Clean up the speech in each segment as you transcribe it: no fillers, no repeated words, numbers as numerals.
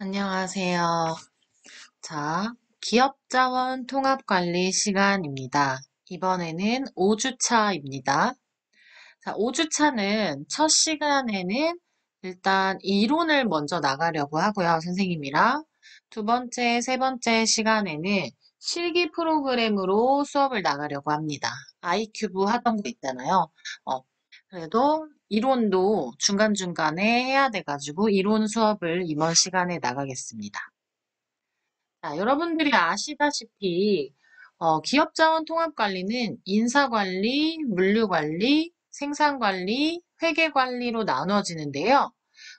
안녕하세요. 자, 기업자원 통합관리 시간입니다. 이번에는 5주차입니다. 자, 5주차는 첫 시간에는 일단 이론을 먼저 나가려고 하고요, 선생님이랑. 두 번째, 세 번째 시간에는 실기 프로그램으로 수업을 나가려고 합니다. 아이큐브 하던 거 있잖아요. 어, 그래도 이론도 중간중간에 해야 돼가지고 이론 수업을 이번 시간에 나가겠습니다. 자, 여러분들이 아시다시피 기업자원 통합관리는 인사관리, 물류관리, 생산관리, 회계관리로 나누어지는데요.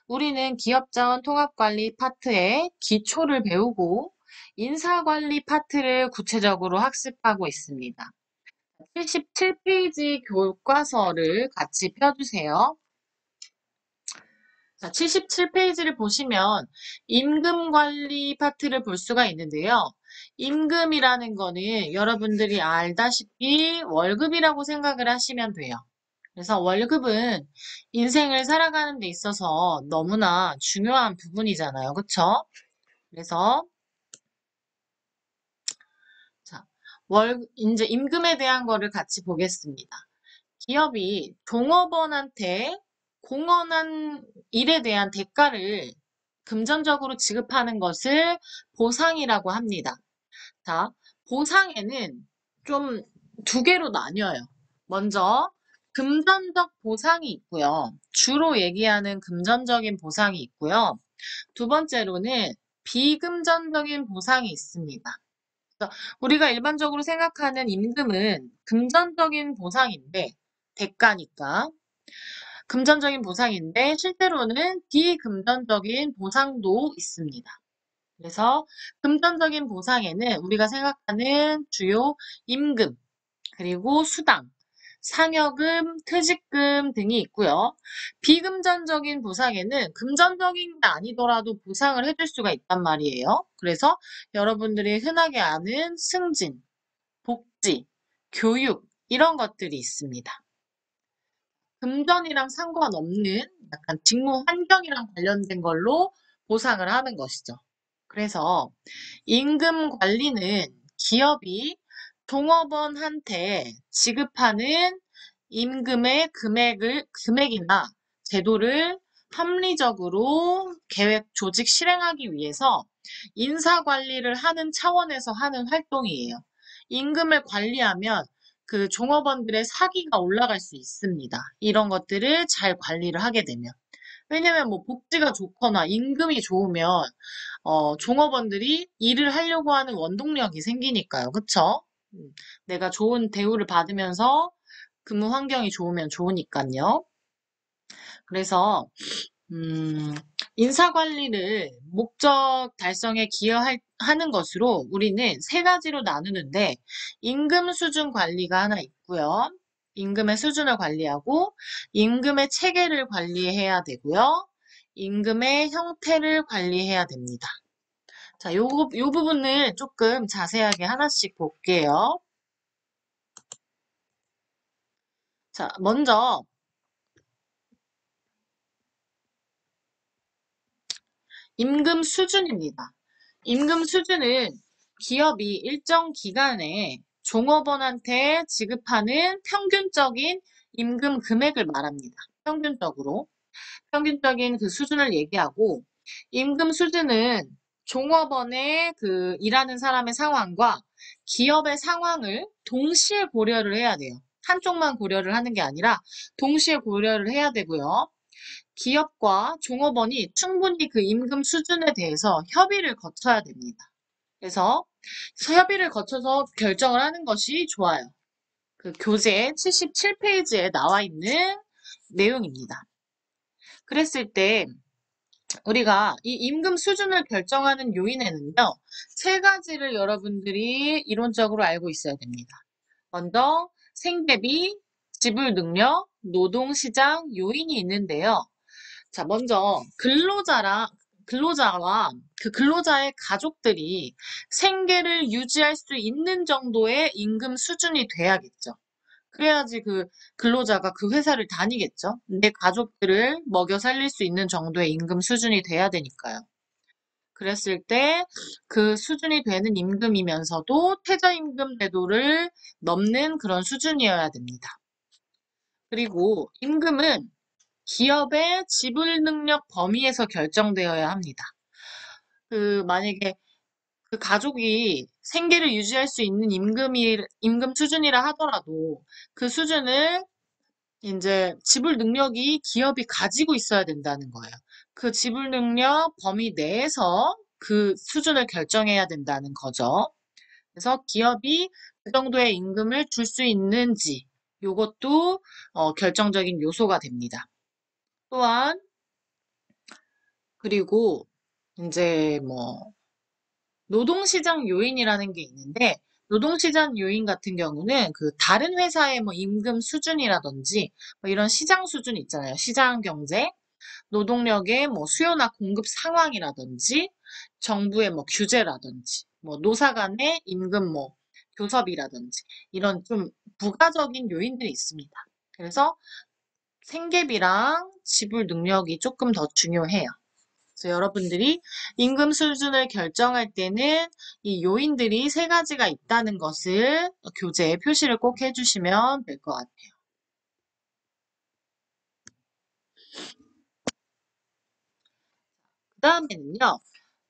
우리는 기업자원 통합관리 파트의 기초를 배우고 인사관리 파트를 구체적으로 학습하고 있습니다. 77페이지 교과서를 같이 펴주세요. 자, 77페이지를 보시면 임금관리 파트를 볼 수가 있는데요. 임금이라는 거는 여러분들이 알다시피 월급이라고 생각을 하시면 돼요. 그래서 월급은 인생을 살아가는 데 있어서 너무나 중요한 부분이잖아요. 그쵸? 그래서 자, 이제 임금에 대한 거를 같이 보겠습니다. 기업이 종업원한테 공헌한 일에 대한 대가를 금전적으로 지급하는 것을 보상이라고 합니다. 자, 보상에는 좀 두 개로 나뉘어요. 먼저 금전적 보상이 있고요. 주로 얘기하는 금전적인 보상이 있고요. 두 번째로는 비금전적인 보상이 있습니다. 우리가 일반적으로 생각하는 임금은 금전적인 보상인데, 대가니까. 금전적인 보상인데, 실제로는 비금전적인 보상도 있습니다. 그래서 금전적인 보상에는 우리가 생각하는 주요 임금, 그리고 수당, 상여금, 퇴직금 등이 있고요. 비금전적인 보상에는 금전적인 게 아니더라도 보상을 해줄 수가 있단 말이에요. 그래서 여러분들이 흔하게 아는 승진, 복지, 교육 이런 것들이 있습니다. 금전이랑 상관없는 약간 직무 환경이랑 관련된 걸로 보상을 하는 것이죠. 그래서 임금 관리는 기업이 종업원한테 지급하는 임금의 금액이나 제도를 합리적으로 계획, 조직 실행하기 위해서 인사 관리를 하는 차원에서 하는 활동이에요. 임금을 관리하면 그 종업원들의 사기가 올라갈 수 있습니다. 이런 것들을 잘 관리를 하게 되면. 왜냐면 뭐 복지가 좋거나 임금이 좋으면 종업원들이 일을 하려고 하는 원동력이 생기니까요. 그쵸? 내가 좋은 대우를 받으면서 근무 환경이 좋으면 좋으니까요. 그래서 인사관리를 목적 달성에 기여하는 것으로 우리는 세 가지로 나누는데 임금 수준 관리가 하나 있고요. 임금의 수준을 관리하고 임금의 체계를 관리해야 되고요. 임금의 형태를 관리해야 됩니다. 자, 요 부분을 조금 자세하게 하나씩 볼게요. 자, 먼저 임금 수준입니다. 임금 수준은 기업이 일정 기간에 종업원한테 지급하는 평균적인 임금 금액을 말합니다. 평균적으로. 평균적인 그 수준을 얘기하고, 임금 수준은 종업원의 그 일하는 사람의 상황과 기업의 상황을 동시에 고려를 해야 돼요. 한쪽만 고려를 하는 게 아니라 동시에 고려를 해야 되고요. 기업과 종업원이 충분히 그 임금 수준에 대해서 협의를 거쳐야 됩니다. 그래서 협의를 거쳐서 결정을 하는 것이 좋아요. 그 교재 77페이지에 나와 있는 내용입니다. 그랬을 때 우리가 이 임금 수준을 결정하는 요인에는요, 세 가지를 여러분들이 이론적으로 알고 있어야 됩니다. 먼저 생계비, 지불 능력, 노동시장 요인이 있는데요. 자, 먼저 근로자와 그 근로자의 가족들이 생계를 유지할 수 있는 정도의 임금 수준이 돼야겠죠. 그래야지 그 근로자가 그 회사를 다니겠죠. 내 가족들을 먹여 살릴 수 있는 정도의 임금 수준이 돼야 되니까요. 그랬을 때 그 수준이 되는 임금이면서도 최저임금 제도를 넘는 그런 수준이어야 됩니다. 그리고 임금은 기업의 지불 능력 범위에서 결정되어야 합니다. 만약에 그 가족이 생계를 유지할 수 있는 임금 수준이라 하더라도 그 수준을 이제 지불 능력이 기업이 가지고 있어야 된다는 거예요. 그 지불 능력 범위 내에서 그 수준을 결정해야 된다는 거죠. 그래서 기업이 그 정도의 임금을 줄 수 있는지 요것도 결정적인 요소가 됩니다. 또한 그리고 이제 뭐 노동시장 요인이라는 게 있는데 노동시장 요인 같은 경우는 그 다른 회사의 뭐 임금 수준이라든지 뭐 이런 시장 수준 있잖아요. 시장 경제, 노동력의 뭐 수요나 공급 상황이라든지 정부의 뭐 규제라든지 뭐 노사 간의 임금 뭐 교섭이라든지 이런 좀 부가적인 요인들이 있습니다. 그래서 생계비랑 지불 능력이 조금 더 중요해요. 그래서 여러분들이 임금 수준을 결정할 때는 이 요인들이 세 가지가 있다는 것을 교재에 표시를 꼭 해주시면 될 것 같아요. 그 다음에는요,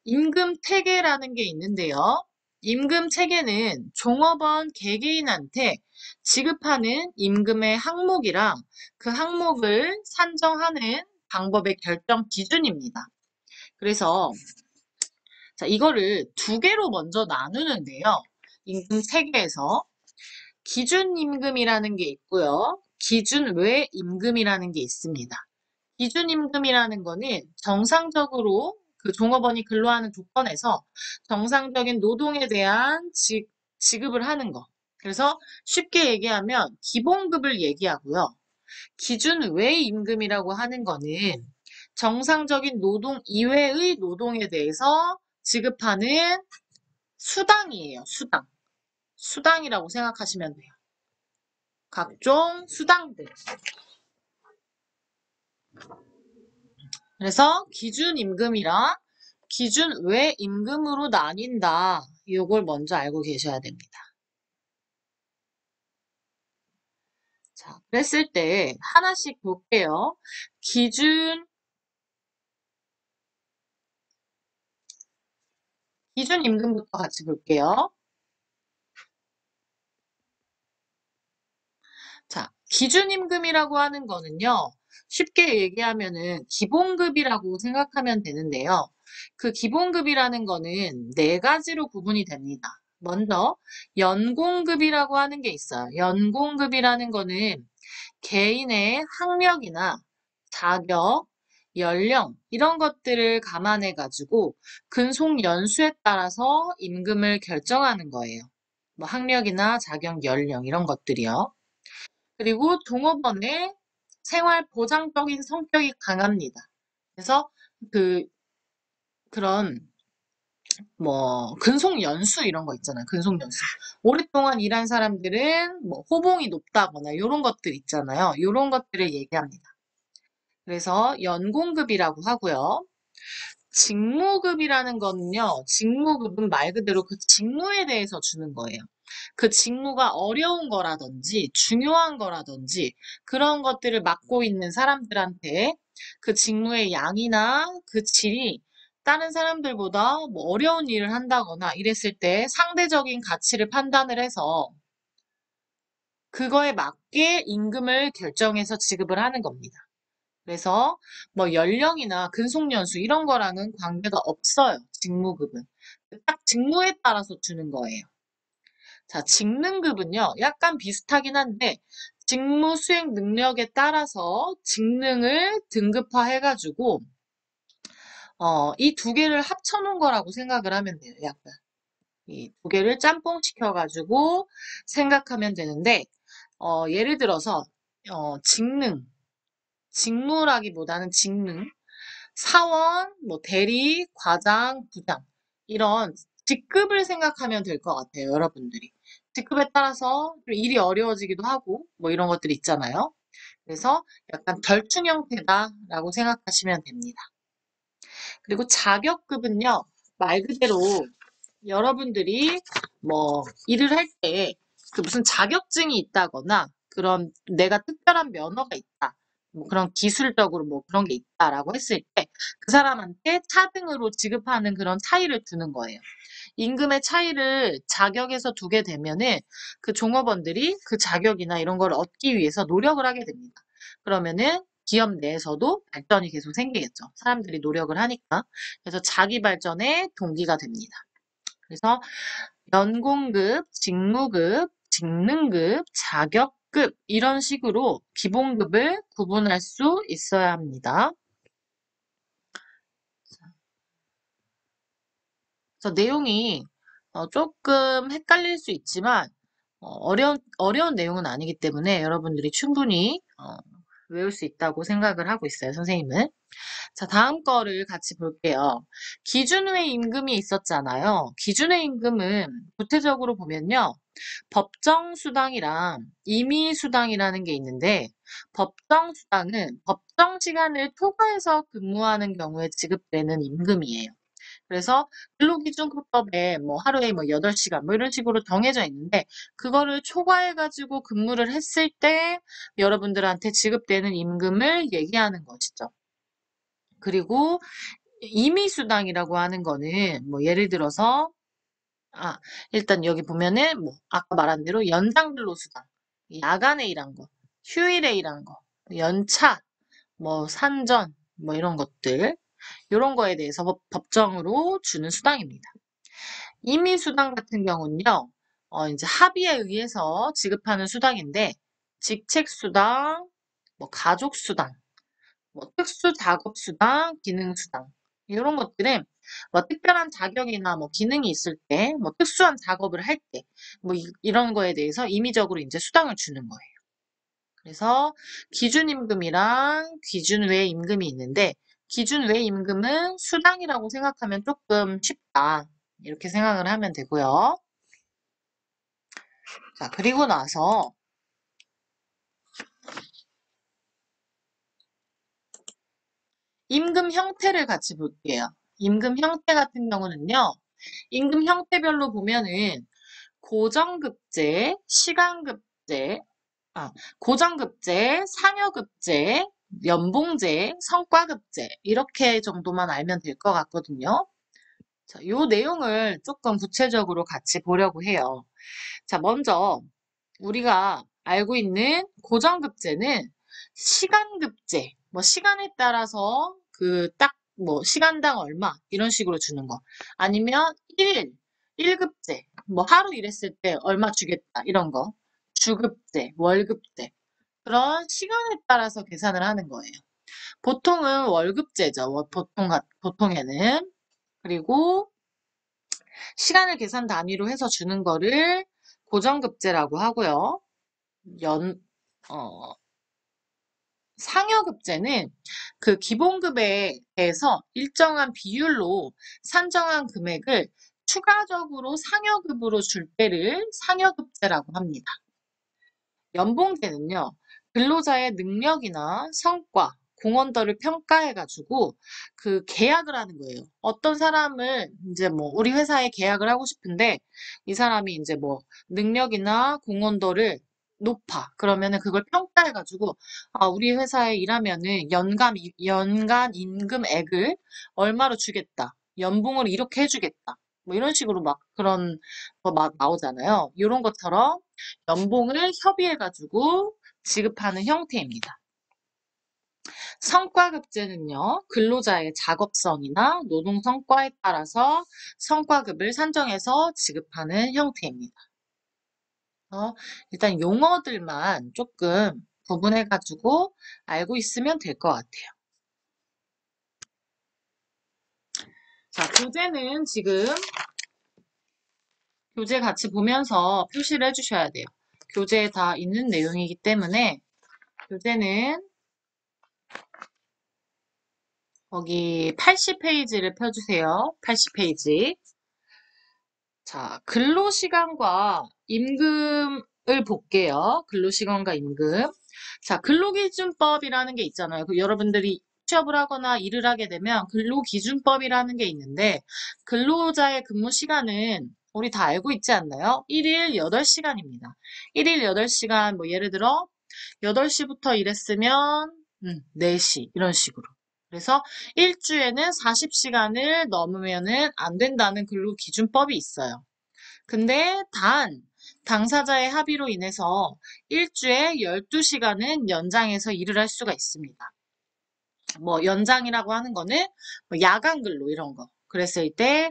임금 체계라는 게 있는데요. 임금 체계는 종업원 개개인한테 지급하는 임금의 항목이랑 그 항목을 산정하는 방법의 결정 기준입니다. 그래서 자, 이거를 두 개로 먼저 나누는데요. 임금 체계에서 기준 임금이라는 게 있고요. 기준 외 임금이라는 게 있습니다. 기준 임금이라는 거는 정상적으로 그 종업원이 근로하는 조건에서 정상적인 노동에 대한 지급을 하는 거. 그래서 쉽게 얘기하면 기본급을 얘기하고요. 기준 외 임금이라고 하는 거는 정상적인 노동 이외의 노동에 대해서 지급하는 수당이에요. 수당. 수당이라고 생각하시면 돼요. 각종 수당들. 그래서 기준 임금이랑 기준 외 임금으로 나뉜다. 이걸 먼저 알고 계셔야 됩니다. 자, 그랬을 때 하나씩 볼게요. 기준 임금부터 같이 볼게요. 자, 기준임금이라고 하는 거는요, 쉽게 얘기하면은 기본급이라고 생각하면 되는데요. 그 기본급이라는 거는 네 가지로 구분이 됩니다. 먼저, 연공급이라고 하는 게 있어요. 연공급이라는 거는 개인의 학력이나 자격, 연령, 이런 것들을 감안해 가지고 근속 연수에 따라서 임금을 결정하는 거예요. 뭐 학력이나 자격, 연령, 이런 것들이요. 그리고 종업원의 생활 보장적인 성격이 강합니다. 그래서 그 그런 뭐 근속 연수 이런 거 있잖아요. 근속 연수. 오랫동안 일한 사람들은 뭐 호봉이 높다거나 이런 것들 있잖아요. 이런 것들을 얘기합니다. 그래서 연공급이라고 하고요. 직무급이라는 거는요. 직무급은 말 그대로 그 직무에 대해서 주는 거예요. 그 직무가 어려운 거라든지 중요한 거라든지 그런 것들을 맡고 있는 사람들한테 그 직무의 양이나 그 질이 다른 사람들보다 뭐 어려운 일을 한다거나 이랬을 때 상대적인 가치를 판단을 해서 그거에 맞게 임금을 결정해서 지급을 하는 겁니다. 그래서 뭐 연령이나 근속연수 이런 거랑은 관계가 없어요. 직무급은. 딱 직무에 따라서 주는 거예요. 자, 직능급은요. 약간 비슷하긴 한데 직무 수행 능력에 따라서 직능을 등급화해가지고 이 두 개를 합쳐놓은 거라고 생각을 하면 돼요. 약간 이 두 개를 짬뽕 시켜가지고 생각하면 되는데 예를 들어서 직무라기보다는 직능 사원, 뭐 대리, 과장, 부장 이런 직급을 생각하면 될 것 같아요, 여러분들이. 직급에 따라서 좀 일이 어려워지기도 하고 뭐 이런 것들이 있잖아요. 그래서 약간 결충 형태다라고 생각하시면 됩니다. 그리고 자격급은요, 말 그대로 여러분들이 뭐 일을 할 때 그 무슨 자격증이 있다거나 그런 내가 특별한 면허가 있다. 뭐 그런 기술적으로 뭐 그런 게 있다라고 했을 때 그 사람한테 차등으로 지급하는 그런 차이를 두는 거예요. 임금의 차이를 자격에서 두게 되면은 그 종업원들이 그 자격이나 이런 걸 얻기 위해서 노력을 하게 됩니다. 그러면은 기업 내에서도 발전이 계속 생기겠죠. 사람들이 노력을 하니까. 그래서 자기 발전의 동기가 됩니다. 그래서 연공급, 직무급, 직능급, 자격급 이런 식으로 기본급을 구분할 수 있어야 합니다. 그래서 내용이 조금 헷갈릴 수 있지만 어려운 내용은 아니기 때문에 여러분들이 충분히 외울 수 있다고 생각을 하고 있어요, 선생님은. 자, 다음 거를 같이 볼게요. 기준외 임금이 있었잖아요. 기준외 임금은 구체적으로 보면요. 법정수당이랑 임의수당이라는 게 있는데 법정수당은 법정 시간을 초과해서 근무하는 경우에 지급되는 임금이에요. 그래서 근로기준법에 뭐 하루에 뭐 8시간 뭐 이런 식으로 정해져 있는데 그거를 초과해가지고 근무를 했을 때 여러분들한테 지급되는 임금을 얘기하는 것이죠. 그리고 임의수당이라고 하는 거는 뭐 예를 들어서 일단 여기 보면은 뭐 아까 말한 대로 연장근로수당, 야간에 일한 거, 휴일에 일한 거, 연차, 뭐 산전, 뭐 이런 것들 이런 거에 대해서 법정으로 주는 수당입니다. 임의수당 같은 경우는요, 이제 합의에 의해서 지급하는 수당인데 직책수당, 뭐 가족수당, 뭐 특수작업수당, 기능수당 이런 것들은 뭐 특별한 자격이나 뭐 기능이 있을 때, 뭐 특수한 작업을 할 때, 뭐 이런 거에 대해서 임의적으로 이제 수당을 주는 거예요. 그래서 기준임금이랑 기준외 임금이 있는데 기준외 임금은 수당이라고 생각하면 조금 쉽다. 이렇게 생각을 하면 되고요. 자, 그리고 나서 임금 형태를 같이 볼게요. 임금 형태 같은 경우는요. 임금 형태별로 보면은 고정급제, 시간급제, 고정급제, 상여급제, 연봉제, 성과급제 이렇게 정도만 알면 될 것 같거든요. 자, 요 내용을 조금 구체적으로 같이 보려고 해요. 자, 먼저 우리가 알고 있는 고정급제는 시간급제, 뭐 시간에 따라서 그 딱 뭐 시간당 얼마 이런 식으로 주는 거. 아니면 1급제, 뭐 하루 일했을 때 얼마 주겠다 이런 거. 주급제, 월급제. 그런 시간에 따라서 계산을 하는 거예요. 보통은 월급제죠. 보통에는. 그리고 시간을 계산 단위로 해서 주는 거를 고정급제라고 하고요. 연, 어, 상여급제는 그 기본급에 대해서 일정한 비율로 산정한 금액을 추가적으로 상여급으로 줄 때를 상여급제라고 합니다. 연봉제는요, 근로자의 능력이나 성과, 공헌도를 평가해가지고 그 계약을 하는 거예요. 어떤 사람을 이제 뭐 우리 회사에 계약을 하고 싶은데 이 사람이 이제 뭐 능력이나 공헌도를 높아. 그러면은 그걸 평가해가지고 우리 회사에 일하면은 연간 임금액을 얼마로 주겠다. 연봉을 이렇게 해주겠다. 뭐 이런 식으로 막 그런 거 막 나오잖아요. 이런 것처럼 연봉을 협의해가지고 지급하는 형태입니다. 성과급제는요, 근로자의 작업성이나 노동 성과에 따라서 성과급을 산정해서 지급하는 형태입니다. 일단 용어들만 조금 구분해가지고 알고 있으면 될 것 같아요. 자, 교재는 지금 교재 같이 보면서 표시를 해주셔야 돼요. 교재에 다 있는 내용이기 때문에 교재는 거기 80페이지를 펴주세요. 80페이지. 자, 근로시간과 임금을 볼게요. 근로시간과 임금. 자, 근로기준법이라는 게 있잖아요. 여러분들이 취업을 하거나 일을 하게 되면 근로기준법이라는 게 있는데 근로자의 근무 시간은 우리 다 알고 있지 않나요? 1일 8시간입니다. 1일 8시간 뭐 예를 들어 8시부터 일했으면 4시 이런 식으로. 그래서 일주에는 40시간을 넘으면은 안 된다는 근로기준법이 있어요. 근데 당사자의 합의로 인해서 일주에 12시간은 연장해서 일을 할 수가 있습니다. 뭐 연장이라고 하는 거는 뭐 야간 근로 이런 거. 그랬을 때,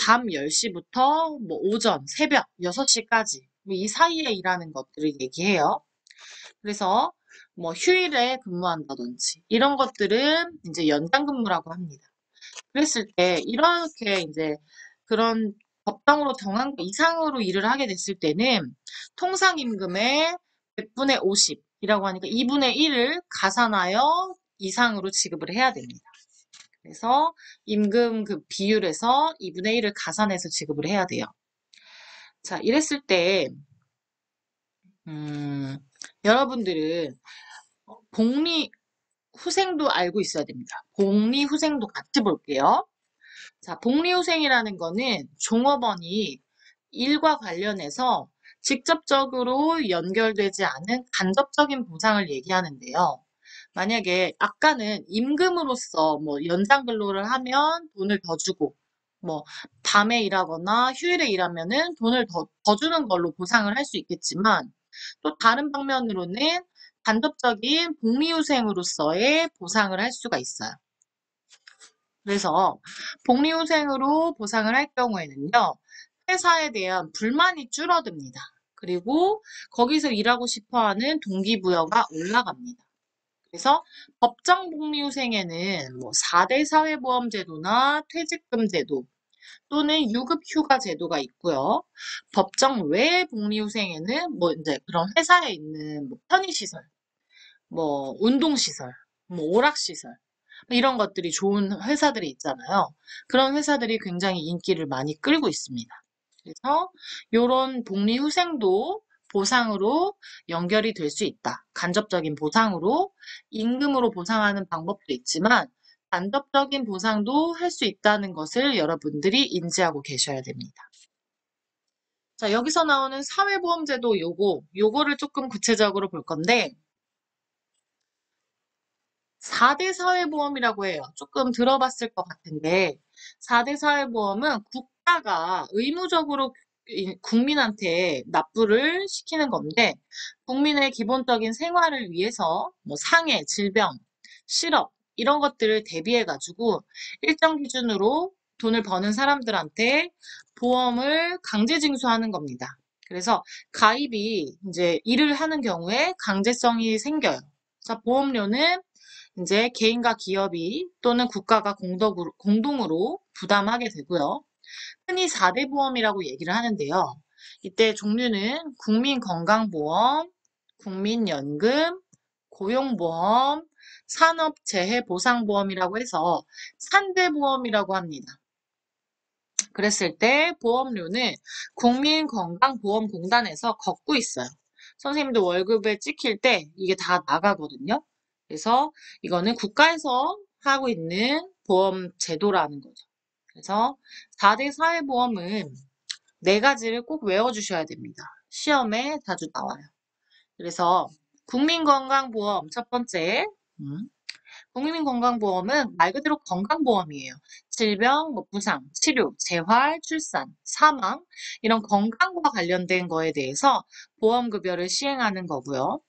밤 10시부터 뭐 오전, 새벽 6시까지 이 사이에 일하는 것들을 얘기해요. 그래서 뭐 휴일에 근무한다든지 이런 것들은 이제 연장 근무라고 합니다. 그랬을 때 이렇게 이제 그런 법정으로 정한 것 이상으로 일을 하게 됐을 때는 통상임금의 100분의 50이라고 하니까 2분의 1을 가산하여 이상으로 지급을 해야 됩니다. 그래서 임금 그 비율에서 2분의 1을 가산해서 지급을 해야 돼요. 자, 이랬을 때 여러분들은 복리 후생도 알고 있어야 됩니다. 복리 후생도 같이 볼게요. 자, 복리후생이라는 거는 종업원이 일과 관련해서 직접적으로 연결되지 않은 간접적인 보상을 얘기하는데요. 만약에 아까는 임금으로서 뭐 연장 근로를 하면 돈을 더 주고 뭐 밤에 일하거나 휴일에 일하면은 돈을 더 주는 걸로 보상을 할 수 있겠지만 또 다른 방면으로는 간접적인 복리후생으로서의 보상을 할 수가 있어요. 그래서 복리후생으로 보상을 할 경우에는요, 회사에 대한 불만이 줄어듭니다. 그리고 거기서 일하고 싶어 하는 동기부여가 올라갑니다. 그래서 법정 복리후생에는 뭐 4대 사회보험제도나 퇴직금 제도 또는 유급휴가 제도가 있고요. 법정 외 복리후생에는 뭐 이제 그런 회사에 있는 뭐 편의시설, 뭐 운동시설, 뭐 오락시설 이런 것들이 좋은 회사들이 있잖아요. 그런 회사들이 굉장히 인기를 많이 끌고 있습니다. 그래서 이런 복리후생도 보상으로 연결이 될 수 있다. 간접적인 보상으로 임금으로 보상하는 방법도 있지만 간접적인 보상도 할 수 있다는 것을 여러분들이 인지하고 계셔야 됩니다. 자, 여기서 나오는 사회보험제도 요거를 조금 구체적으로 볼 건데 4대 사회보험이라고 해요. 조금 들어봤을 것 같은데 4대 사회보험은 국가가 의무적으로 국민한테 납부를 시키는 건데 국민의 기본적인 생활을 위해서 뭐 상해, 질병, 실업 이런 것들을 대비해 가지고 일정 기준으로 돈을 버는 사람들한테 보험을 강제 징수하는 겁니다. 그래서 가입이 이제 일을 하는 경우에 강제성이 생겨요. 자, 보험료는 이제 개인과 기업이 또는 국가가 공동으로 부담하게 되고요. 흔히 4대 보험이라고 얘기를 하는데요. 이때 종류는 국민건강보험, 국민연금, 고용보험, 산업재해보상보험이라고 해서 3대 보험이라고 합니다. 그랬을 때 보험료는 국민건강보험공단에서 걷고 있어요. 선생님도 월급에 찍힐 때 이게 다 나가거든요. 그래서 이거는 국가에서 하고 있는 보험 제도라는 거죠. 그래서 4대 사회보험은 4가지를 꼭 외워주셔야 됩니다. 시험에 자주 나와요. 그래서 국민건강보험 첫 번째, 국민건강보험은 말 그대로 건강보험이에요. 질병, 뭐 부상, 치료, 재활, 출산, 사망 이런 건강과 관련된 거에 대해서 보험급여를 시행하는 거고요.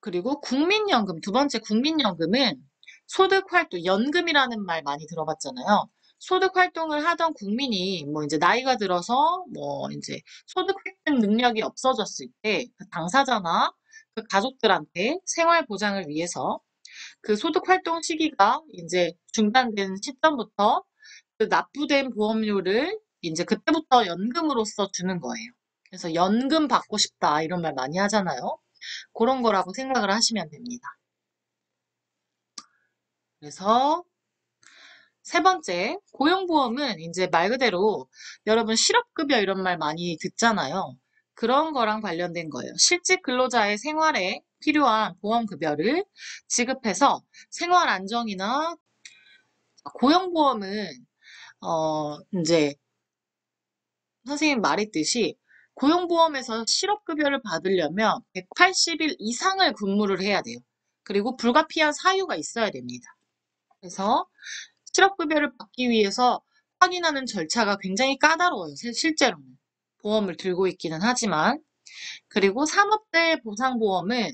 그리고 국민연금, 두 번째 국민연금은 소득활동, 연금이라는 말 많이 들어봤잖아요. 소득활동을 하던 국민이 뭐 이제 나이가 들어서 뭐 이제 소득획득 능력이 없어졌을 때 그 당사자나 그 가족들한테 생활 보장을 위해서 그 소득 활동 시기가 이제 중단된 시점부터 그 납부된 보험료를 이제 그때부터 연금으로서 주는 거예요. 그래서 연금 받고 싶다 이런 말 많이 하잖아요. 그런 거라고 생각을 하시면 됩니다. 그래서 세 번째, 고용보험은 이제 말 그대로 여러분 실업급여 이런 말 많이 듣잖아요. 그런 거랑 관련된 거예요. 실직 근로자의 생활에 필요한 보험급여를 지급해서 생활 안정이나 고용보험은 이제 선생님 말했듯이 고용보험에서 실업급여를 받으려면 180일 이상을 근무를 해야 돼요. 그리고 불가피한 사유가 있어야 됩니다. 그래서 실업급여를 받기 위해서 확인하는 절차가 굉장히 까다로워요. 실제로는. 보험을 들고 있기는 하지만. 그리고 산업재해 보상보험은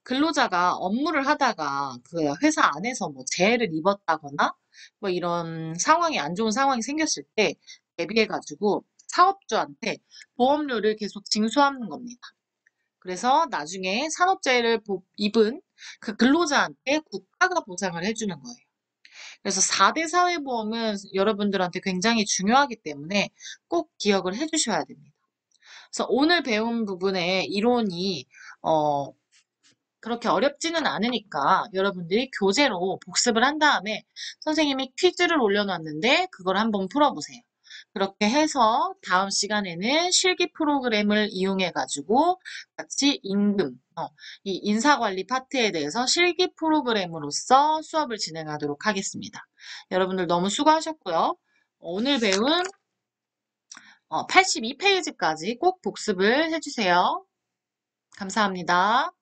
근로자가 업무를 하다가 그 회사 안에서 뭐 재해를 입었다거나 뭐 이런 상황이 안 좋은 상황이 생겼을 때 대비해가지고 사업주한테 보험료를 계속 징수하는 겁니다. 그래서 나중에 산업재해를 입은 그 근로자한테 국가가 보상을 해주는 거예요. 그래서 4대 사회보험은 여러분들한테 굉장히 중요하기 때문에 꼭 기억을 해주셔야 됩니다. 그래서 오늘 배운 부분의 이론이 어, 그렇게 어렵지는 않으니까 여러분들이 교재로 복습을 한 다음에 선생님이 퀴즈를 올려놨는데 그걸 한번 풀어보세요. 그렇게 해서 다음 시간에는 실기 프로그램을 이용해 가지고 같이 이 인사관리 파트에 대해서 실기 프로그램으로서 수업을 진행하도록 하겠습니다. 여러분들 너무 수고하셨고요. 오늘 배운 82페이지까지 꼭 복습을 해주세요. 감사합니다.